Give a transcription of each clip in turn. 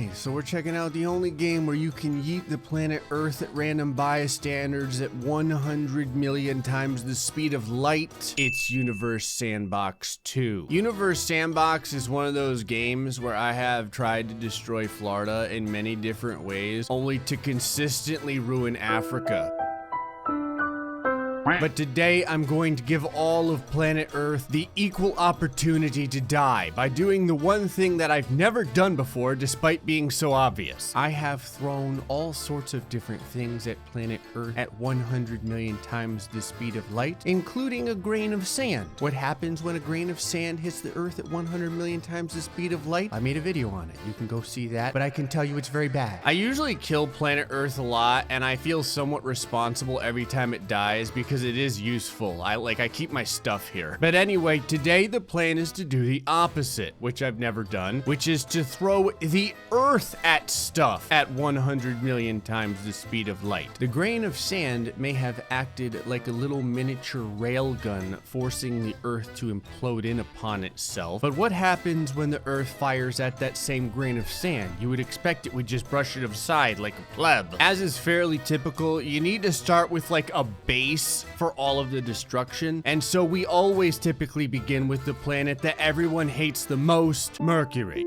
Alright, so we're checking out the only game where you can yeet the planet Earth at random bias standards at 100 million times the speed of light. It's Universe Sandbox 2. Universe Sandbox is one of those games where I have tried to destroy Florida in many different ways, only to consistently ruin Africa. But today, I'm going to give all of planet Earth the equal opportunity to die by doing the one thing that I've never done before, despite being so obvious. I have thrown all sorts of different things at planet Earth at 100 million times the speed of light, including a grain of sand. What happens when a grain of sand hits the Earth at 100 million times the speed of light? I made a video on it. You can go see that, but I can tell you it's very bad. I usually kill planet Earth a lot, and I feel somewhat responsible every time it dies because it is useful. I keep my stuff here. But anyway, today the plan is to do the opposite, which I've never done, which is to throw the Earth at stuff at 100 million times the speed of light. The grain of sand may have acted like a little miniature railgun, forcing the Earth to implode in upon itself. But what happens when the Earth fires at that same grain of sand? You would expect it would just brush it aside like a pleb. As is fairly typical, you need to start with like a base for all of the destruction, and so we always typically begin with the planet that everyone hates the most, Mercury.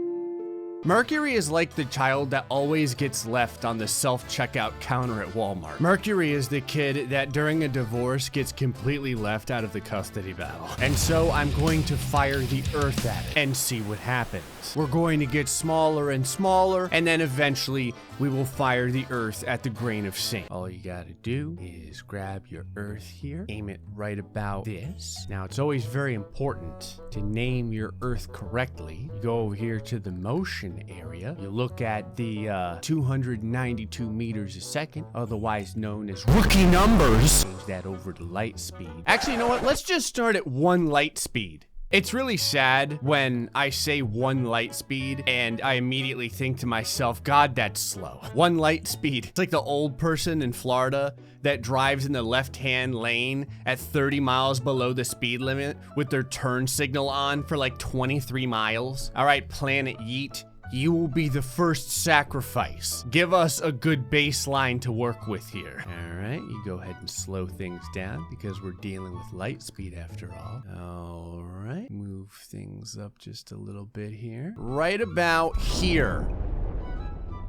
Mercury is like the child that always gets left on the self-checkout counter at Walmart. Mercury is the kid that during a divorce gets completely left out of the custody battle. And so I'm going to fire the Earth at it and see what happens. We're going to get smaller and smaller, and then eventually we will fire the Earth at the grain of sand. All you gotta do is grab your Earth here, aim it right about this. Now, it's always very important to name your Earth correctly. You go over here to the motion area. You look at the 292 meters a second, otherwise known as rookie numbers. Change that over to light speed. Actually, you know what? Let's just start at 1 light speed. It's really sad when I say 1 light speed and I immediately think to myself, God, that's slow. 1 light speed. It's like the old person in Florida that drives in the left-hand lane at 30 miles below the speed limit with their turn signal on for like 23 miles. All right, Planet Yeet. You will be the first sacrifice. Give us a good baseline to work with here. All right, you go ahead and slow things down because we're dealing with light speed after all. All right, move things up just a little bit here. Right about here.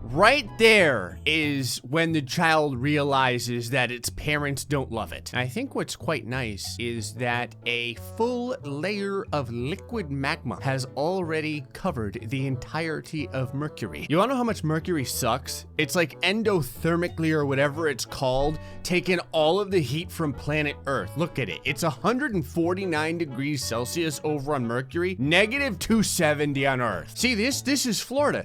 Right there is when the child realizes that its parents don't love it. I think what's quite nice is that a full layer of liquid magma has already covered the entirety of Mercury. You wanna know how much Mercury sucks? It's like endothermically or whatever it's called, taking all of the heat from planet Earth. Look at it. It's 149 degrees Celsius over on Mercury, negative 270 on Earth. See this? This is Florida.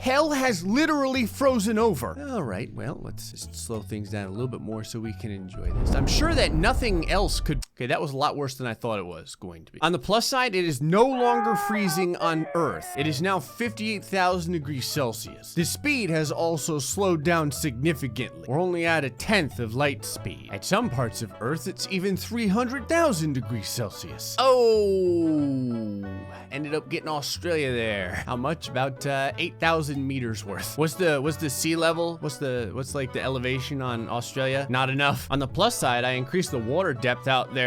Hell has literally frozen over. All right, well, let's just slow things down a little bit more so we can enjoy this. I'm sure that nothing else could... Okay, that was a lot worse than I thought it was going to be. On the plus side, it is no longer freezing on Earth. It is now 58,000 degrees Celsius. The speed has also slowed down significantly. We're only at 1/10 of light speed. At some parts of Earth, it's even 300,000 degrees Celsius. Oh, ended up getting Australia there. How much? About 8,000 meters worth. What's the sea level? What's like the elevation on Australia? Not enough. On the plus side, I increased the water depth out there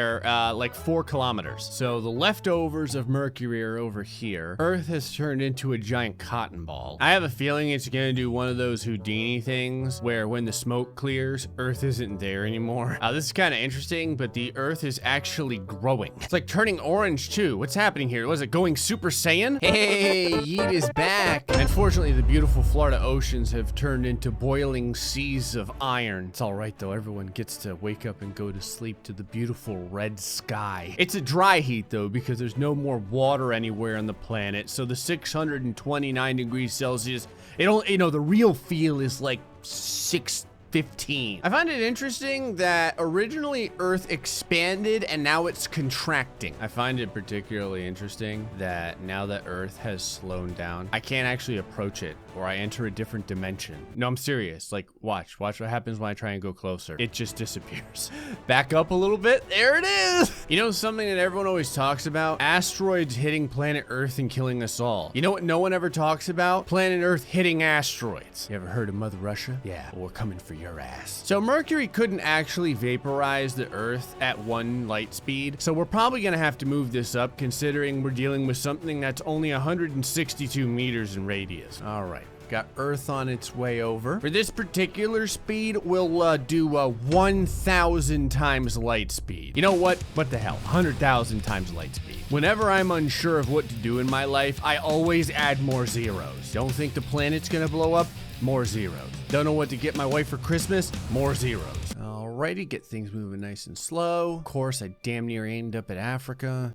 like 4 kilometers. So the leftovers of Mercury are over here. Earth has turned into a giant cotton ball. I have a feeling it's gonna do one of those Houdini things where when the smoke clears, Earth isn't there anymore. This is kind of interesting, but the Earth is actually growing. It's like turning orange too. What's happening here? Was it going Super Saiyan? Hey, Yeet is back. Unfortunately, the beautiful Florida oceans have turned into boiling seas of iron. It's all right though. Everyone gets to wake up and go to sleep to the beautiful red sky. It's a dry heat though because there's no more water anywhere on the planet. So the 629 degrees Celsius, the real feel is like 6 15. I find it interesting that originally Earth expanded and now it's contracting. I find it particularly interesting that now that Earth has slowed down, I can't actually approach it or I enter a different dimension. No, I'm serious. Like, watch what happens when I try and go closer. It just disappears. Back up a little bit. There it is. You know something that everyone always talks about? Asteroids hitting planet Earth and killing us all. You know what no one ever talks about? Planet Earth hitting asteroids. You ever heard of Mother Russia? Yeah, well, we're coming for your ass. So Mercury couldn't actually vaporize the Earth at 1 light speed. So we're probably gonna have to move this up considering we're dealing with something that's only 162 meters in radius. All right. Got Earth on its way over. For this particular speed, we'll do 1,000 times light speed. You know what? What the hell? 100,000 times light speed. Whenever I'm unsure of what to do in my life, I always add more zeros. Don't think the planet's gonna blow up? More zeros. Don't know what to get my wife for Christmas? More zeros. Alrighty, get things moving nice and slow. Of course, I damn near aimed up at Africa.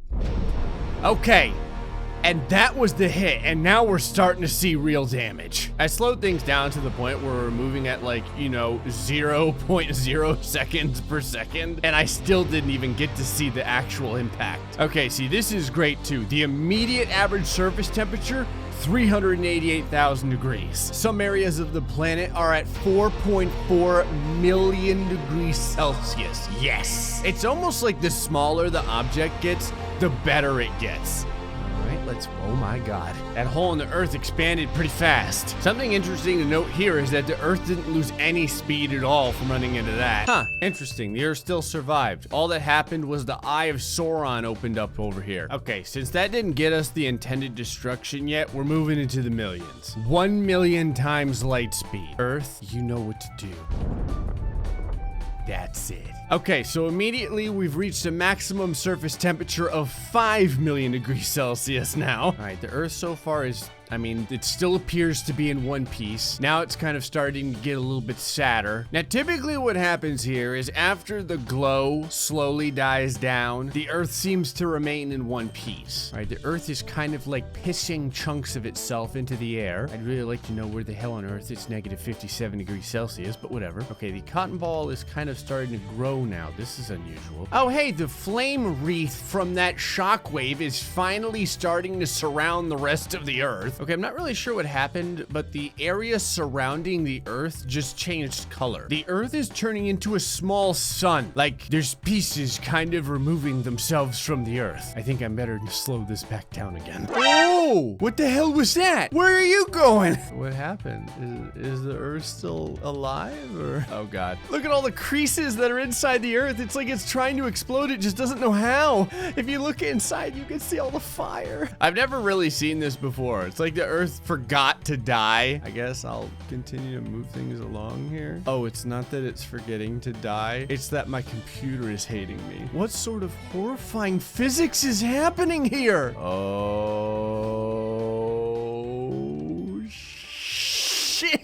Okay. And that was the hit, and now we're starting to see real damage. I slowed things down to the point where we're moving at like, you know, 0.0 seconds per second, and I still didn't even get to see the actual impact. Okay, see, this is great too. The immediate average surface temperature, 388,000 degrees. Some areas of the planet are at 4.4 million degrees Celsius. Yes. It's almost like the smaller the object gets, the better it gets. Oh my God. That hole in the Earth expanded pretty fast. Something interesting to note here is that the Earth didn't lose any speed at all from running into that. Huh, interesting. The Earth still survived. All that happened was the Eye of Sauron opened up over here. Okay, since that didn't get us the intended destruction yet, we're moving into the millions. 1 million times light speed. Earth, you know what to do. That's it. Okay, so immediately we've reached a maximum surface temperature of 5 million degrees Celsius now. All right, the Earth so far is, I mean, it still appears to be in one piece. Now it's kind of starting to get a little bit sadder. Now, typically what happens here is after the glow slowly dies down, the Earth seems to remain in one piece. All right, the Earth is kind of like pissing chunks of itself into the air. I'd really like to know where the hell on Earth it's negative 57 degrees Celsius, but whatever. Okay, the cotton ball is kind of starting to grow now. This is unusual. Oh, hey, the flame wreath from that shockwave is finally starting to surround the rest of the Earth. Okay, I'm not really sure what happened, but the area surrounding the Earth just changed color. The Earth is turning into a small sun. Like, there's pieces kind of removing themselves from the Earth. I think I'm better to slow this back down again. Oh, what the hell was that? Where are you going? What happened? Is the Earth still alive or? Oh God. Look at all the creases that are inside the Earth. It's like it's trying to explode. It just doesn't know how. If you look inside, you can see all the fire. I've never really seen this before. It's like the Earth forgot to die. I guess I'll continue to move things along here. Oh, it's not that it's forgetting to die. It's that my computer is hating me. What sort of horrifying physics is happening here? Oh, shit.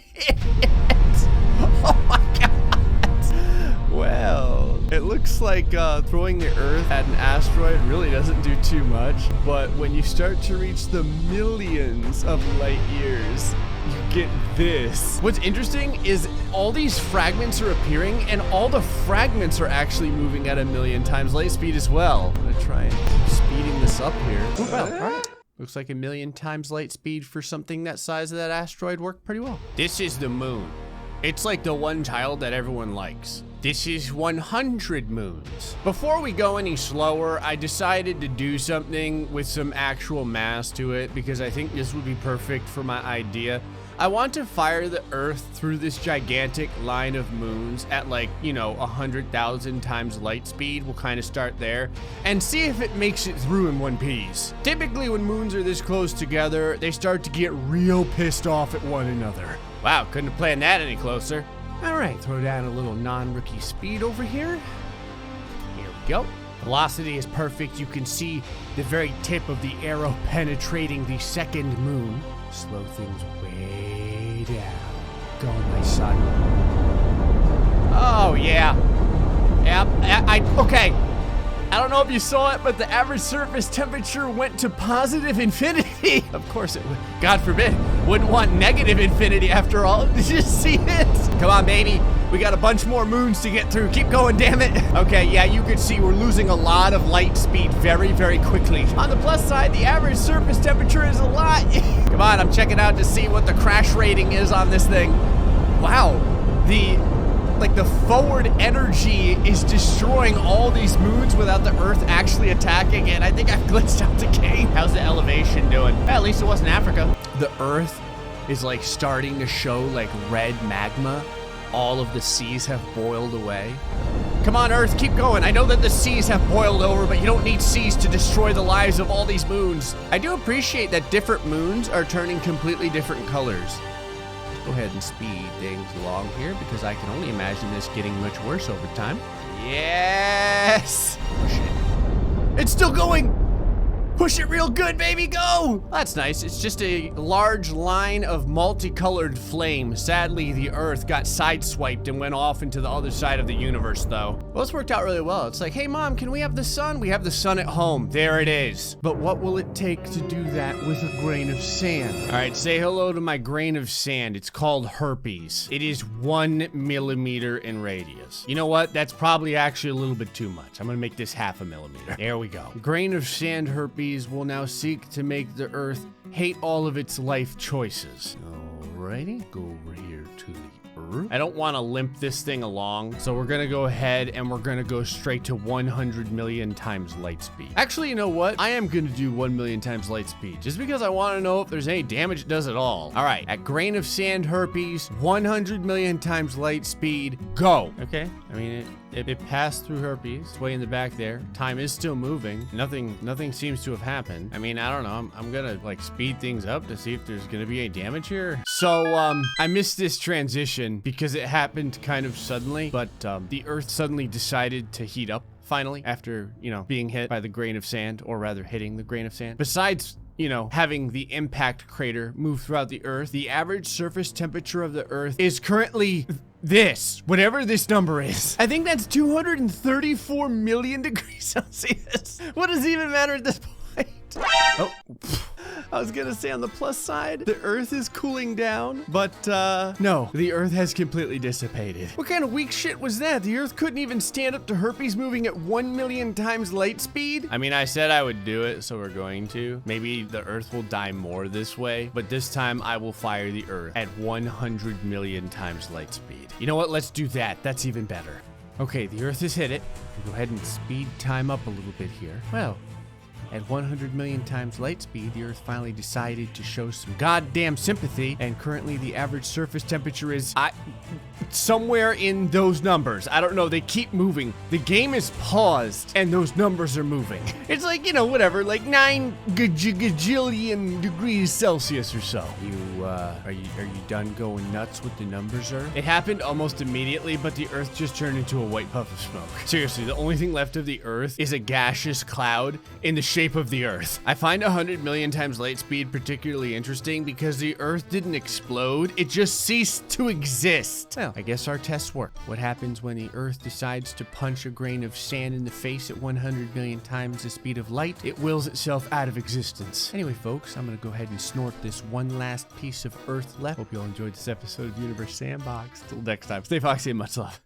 Oh my God. Well, it looks like throwing the Earth at an asteroid really doesn't do too much, but when you start to reach the millions of light years, you get this. What's interesting is all these fragments are appearing, and all the fragments are actually moving at 1 million times light speed as well. I'm gonna try and keep speeding this up here. Oh, well, all right. Looks like 1 million times light speed for something that size of that asteroid worked pretty well. This is the moon. It's like the one child that everyone likes. This is 100 moons. Before we go any slower, I decided to do something with some actual mass to it because I think this would be perfect for my idea. I want to fire the Earth through this gigantic line of moons at like, you know, 100,000 times light speed. We'll kind of start there and see if it makes it through in one piece. Typically when moons are this close together, they start to get real pissed off at one another. Wow, couldn't have planned that any closer. All right, throw down a little non-rookie speed over here. Here we go. Velocity is perfect. You can see the very tip of the arrow penetrating the second moon. Slow things way down. Go, my son. Oh, yeah. Yep, okay. I don't know if you saw it, but the average surface temperature went to positive infinity. Of course it would. God forbid. Wouldn't want negative infinity after all. Did you see it? Come on, baby. We got a bunch more moons to get through. Keep going, damn it. Okay, yeah, you can see we're losing a lot of light speed very, very quickly. On the plus side, the average surface temperature is a lot. Come on, I'm checking out to see what the crash rating is on this thing. Wow, the forward energy is destroying all these moons without the Earth actually attacking it. I think I've glitched out the game. How's the elevation doing? At least it wasn't Africa. The Earth is like starting to show like red magma. All of the seas have boiled away. Come on, Earth, keep going. I know that the seas have boiled over, but you don't need seas to destroy the lives of all these moons. I do appreciate that different moons are turning completely different colors. Go ahead and speed things along here because I can only imagine this getting much worse over time. Yes! Push it. It's still going! Push it real good, baby, go! That's nice. It's just a large line of multicolored flame. Sadly, the Earth got sideswiped and went off into the other side of the universe, though. Well, it's worked out really well. It's like, hey, Mom, can we have the sun? We have the sun at home. There it is. But what will it take to do that with a grain of sand? All right, say hello to my grain of sand. It's called herpes. It is 1 millimeter in radius. You know what? That's probably actually a little bit too much. I'm gonna make this 0.5 millimeter. There we go. Grain of sand herpes will now seek to make the Earth hate all of its life choices. Alrighty, go over here to the Earth. I don't want to limp this thing along, so we're gonna go ahead and we're gonna go straight to 100 million times light speed. Actually, you know what? I am gonna do 1 million times light speed, just because I want to know if there's any damage it does at all. All right, at grain of sand herpes, 100 million times light speed, go. Okay, I mean, it passed through herpes. It's way in the back there. Time is still moving. Nothing seems to have happened. I mean, I don't know. I'm gonna like speed things up to see if there's gonna be any damage here. So, I missed this transition because it happened kind of suddenly, but the Earth suddenly decided to heat up finally after, you know, being hit by the grain of sand, or rather hitting the grain of sand. Besides, you know, having the impact crater move throughout the Earth, the average surface temperature of the Earth is currently this, whatever this number is. I think that's 234 million degrees Celsius. What does it even matter at this point? Oh, I was gonna say on the plus side, the Earth is cooling down, but no, the Earth has completely dissipated. What kind of weak shit was that? The Earth couldn't even stand up to herpes moving at 1 million times light speed? I mean, I said I would do it, so we're going to. Maybe the Earth will die more this way, but this time I will fire the Earth at 100 million times light speed. You know what? Let's do that. That's even better. Okay, the Earth has hit it. We'll go ahead and speed time up a little bit here. Well, at 100 million times light speed, the Earth finally decided to show some goddamn sympathy, and currently the average surface temperature is somewhere in those numbers. I don't know, they keep moving. The game is paused, and those numbers are moving. It's like, you know, whatever, like 9 gajillion degrees Celsius or so. Are you done going nuts with the numbers, Earth? It happened almost immediately, but the Earth just turned into a white puff of smoke. Seriously, the only thing left of the Earth is a gaseous cloud in the shape of the Earth. I find 100 million times light speed particularly interesting because the Earth didn't explode, it just ceased to exist. Well, I guess our tests work. What happens when the Earth decides to punch a grain of sand in the face at 100 million times the speed of light? It wills itself out of existence. Anyway, folks, I'm gonna go ahead and snort this one last piece of Earth left. Hope you all enjoyed this episode of Universe Sandbox. Till next time, stay foxy and much love.